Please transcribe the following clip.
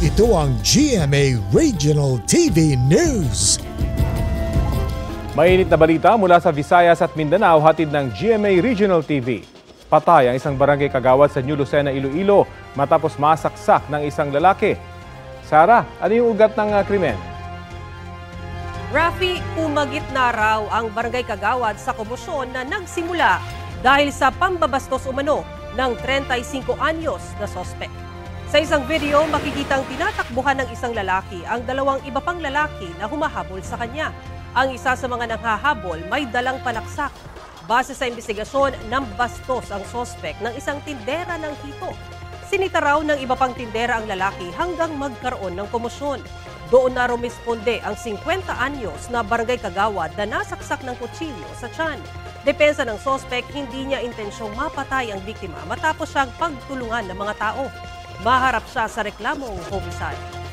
Ito ang GMA Regional TV News. Mainit na balita mula sa Visayas at Mindanao, hatid ng GMA Regional TV. Patay ang isang barangay kagawad sa New Lucena, Iloilo matapos masaksak ng isang lalaki. Sara, ano yung ugat ng krimen? Rafi, umagit na raw ang barangay kagawad sa komosyon na nagsimula dahil sa pambabastos umano ng 35 anyos na sospek. Sa isang video, makikitang tinatakbuhan ng isang lalaki ang dalawang iba pang lalaki na humahabol sa kanya. Ang isa sa mga nanghahabol may dalang palaksak. Base sa investigasyon, nambastos ang sospek ng isang tindera ng hito. Sinita raw ng iba pang tindera ang lalaki hanggang magkaroon ng komosyon. Doon na rumisponde ang 50 anyos na barangay kagawad na nasaksak ng kutsilyo sa tiyan. Depensa ng sospek, hindi niya intensyong mapatay ang biktima matapos siyang pagtulungan ng mga tao. Maharap siya sa reklamong homicide.